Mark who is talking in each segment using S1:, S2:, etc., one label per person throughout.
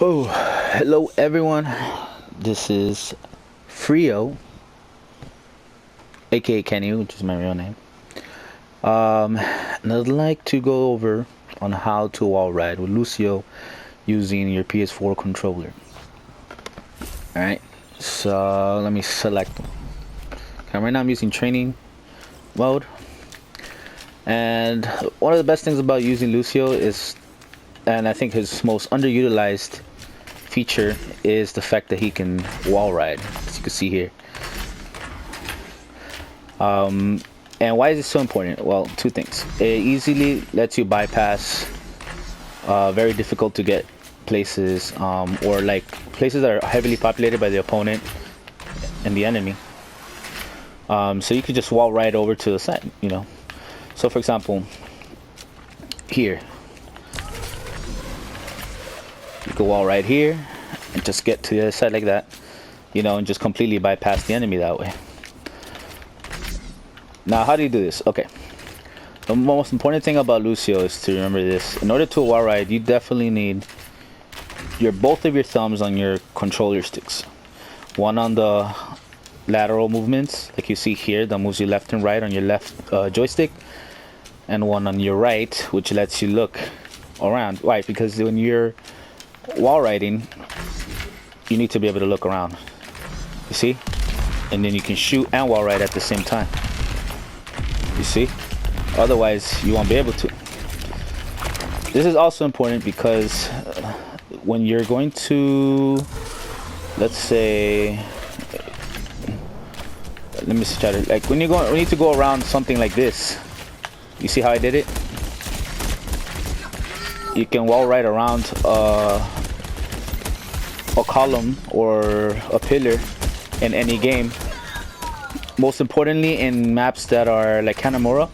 S1: Oh, hello everyone. This is Frio, aka Kenny, which is my real name. And I'd like to go over on how to wall ride with Lucio using your PS4 controller. Alright, so let me select them. Okay, right now I'm using training mode. And one of the best things about using Lucio is, and I think his most underutilized feature, is the fact that he can wall ride, as you can see here. And why is it so important? Well, two things. It easily lets you bypass very difficult to get places, or like places that are heavily populated by the opponent and the enemy. So you could just wall ride over to the side, you know. So for example, here, you could wall right here and just get to the other side like that, you know, and just completely bypass the enemy that way. Now, how do you do this? Okay, the most important thing about Lucio is to remember this. In order to wall ride, you definitely need both of your thumbs on your controller sticks. One on the lateral movements, like you see here, that moves you left and right on your left joystick, and one on your right, which lets you look around. Why? Because when you're wall riding, you need to be able to look around. You see? And then you can shoot and wall ride at the same time. You see? Otherwise, you won't be able to. This is also important because when you're going to, let's say, let me try to, like when you need to go around something like this. You see how I did it? You can wall ride around a column or a pillar in any game. Most importantly, in maps that are like Hanamura,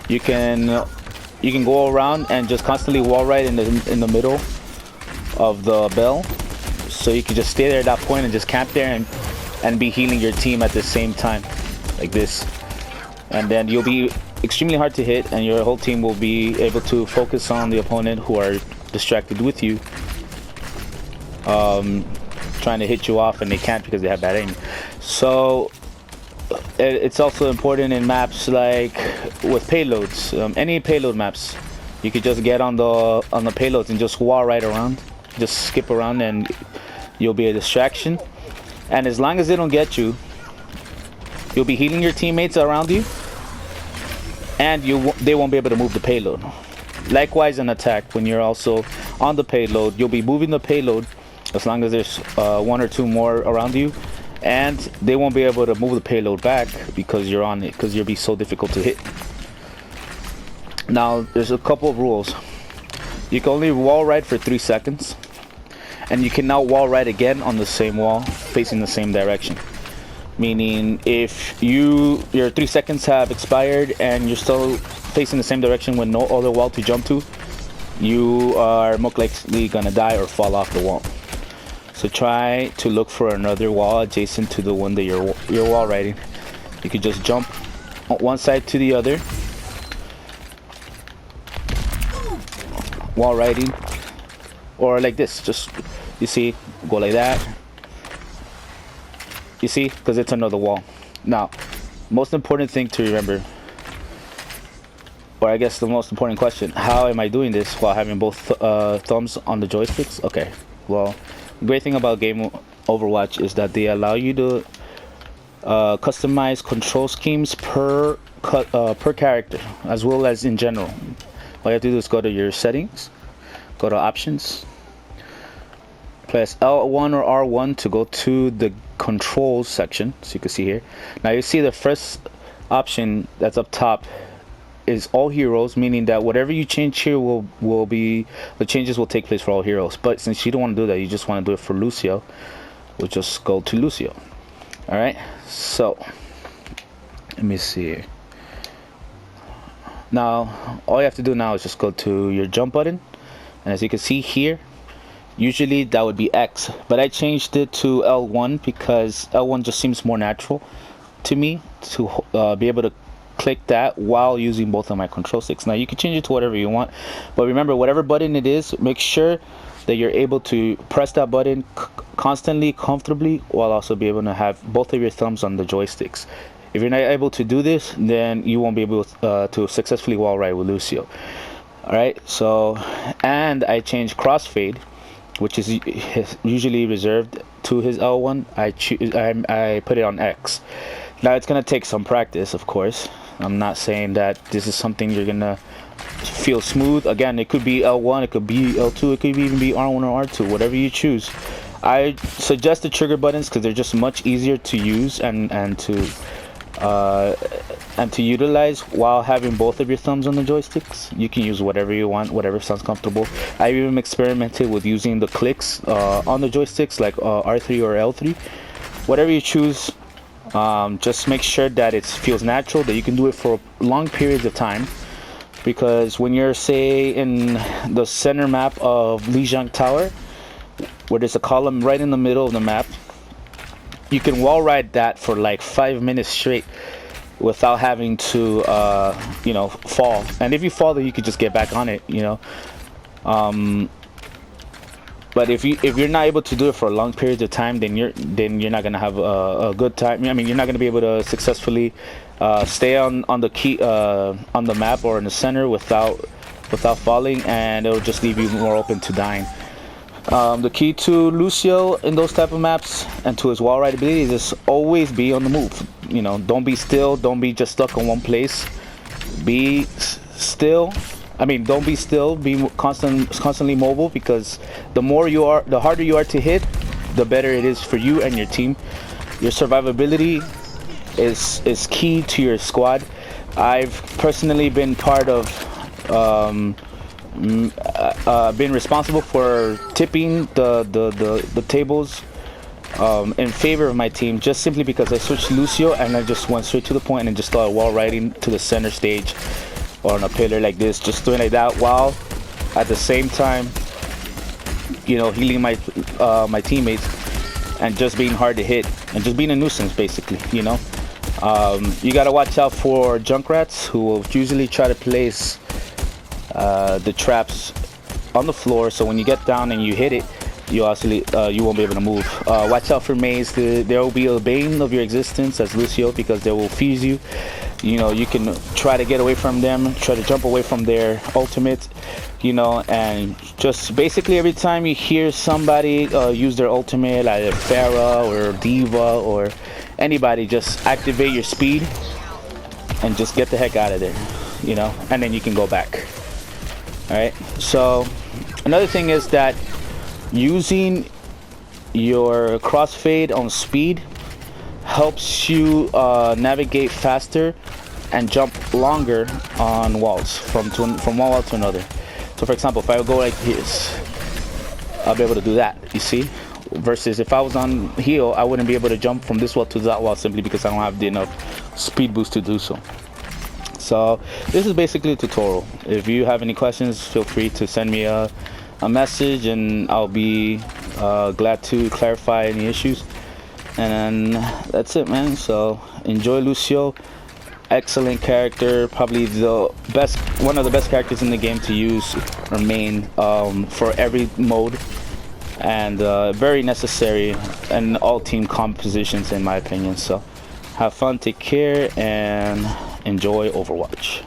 S1: you can go around and just constantly wall ride in the middle of the bell. So you can just stay there at that point and just camp there and be healing your team at the same time, like this. And then you'll be extremely hard to hit, and your whole team will be able to focus on the opponent who are distracted with you, trying to hit you off, and they can't because they have bad aim. So it's also important in maps like with payloads, any payload maps. You could just get on the payloads and just wall right around, just skip around, and you'll be a distraction. And as long as they don't get you, you'll be healing your teammates around you, and they won't be able to move the payload. Likewise, in attack, when you're also on the payload, you'll be moving the payload as long as there's one or two more around you, and they won't be able to move the payload back because you're on it, because you'll be so difficult to hit. Now, there's a couple of rules. You can only wall ride for 3 seconds, and you can now wall ride again on the same wall, facing the same direction. Meaning, if your 3 seconds have expired and you're still facing the same direction with no other wall to jump to, you are most likely gonna die or fall off the wall. So try to look for another wall adjacent to the one that you're wall riding. You could just jump on one side to the other, wall riding, or like this. Just, you see, go like that. You see, because it's another wall. Now, most important thing to remember, or I guess the most important question, how am I doing this while having both thumbs on the joysticks? Okay, well, the great thing about game Overwatch is that they allow you to customize control schemes per character, as well as in general. All you have to do is go to your settings, go to options, press L1 or R1 to go to the controls section. So you can see here. Now you see the first option that's up top is all heroes, meaning that whatever you change here will be, the changes will take place for all heroes. But since you don't want to do that, you just want to do it for Lucio, we'll just go to Lucio. Alright, so let me see here. Now all you have to do now is just go to your jump button, and as you can see here, usually that would be X, but I changed it to L1 because L1 just seems more natural to me to be able to click that while using both of my control sticks. Now you can change it to whatever you want, but remember, whatever button it is, make sure that you're able to press that button constantly, comfortably, while also be able to have both of your thumbs on the joysticks. If you're not able to do this, then you won't be able to successfully wall ride with Lucio. Alright, so, and I changed crossfade, which is usually reserved to his L1. I put it on X. Now it's gonna take some practice, of course. I'm not saying that this is something you're gonna feel smooth. Again, it could be L1, it could be L2, it could even be R1 or R2, whatever you choose. I suggest the trigger buttons because they're just much easier to use and to utilize while having both of your thumbs on the joysticks. You can use whatever you want, whatever sounds comfortable. I even experimented with using the clicks on the joysticks, like R3 or L3. Whatever you choose, just make sure that it feels natural, that you can do it for long periods of time. Because when you're, say, in the center map of Lijiang Tower, where there's a column right in the middle of the map, you can wall ride that for like 5 minutes straight without having to fall. And if you fall, then you could just get back on it, but if you're not able to do it for long periods of time, then you're not gonna have a good time. I mean, you're not gonna be able to successfully stay on the key on the map or in the center without falling, and it'll just leave you more open to dying. The key to Lucio in those type of maps and to his wall ride ability is just always be on the move. Don't be still. Don't be just stuck in one place. Be still. I mean, don't be still. Be constantly mobile, because the harder you are to hit, the better it is for you and your team. Your survivability is key to your squad. I've personally been part of. Been responsible for tipping the tables in favor of my team, just simply because I switched Lucio and I just went straight to the point and just started wall riding to the center stage or on a pillar like this, just doing like that, while at the same time healing my teammates and just being hard to hit and just being a nuisance, basically. You gotta watch out for junkrats, who will usually try to place the traps on the floor, so when you get down and you hit it, you won't be able to move. Watch out for Maze. There will be a bane of your existence as Lucio, because they will fuse you. You can try to get away from them, try to jump away from their ultimate, and just basically every time you hear somebody use their ultimate, either Pharah or Diva or anybody, just activate your speed and just get the heck out of there, and then you can go back. Alright, so another thing is that using your crossfade on speed helps you navigate faster and jump longer on walls from one wall to another. So for example, if I go like this, I'll be able to do that, you see? Versus if I was on heal, I wouldn't be able to jump from this wall to that wall, simply because I don't have enough speed boost to do so. So this is basically a tutorial. If you have any questions, feel free to send me a message, and I'll be glad to clarify any issues. And that's it, man. So enjoy Lucio. Excellent character, probably one of the best characters in the game to use or main for every mode, and very necessary in all team compositions, in my opinion. So have fun, take care, and enjoy Overwatch.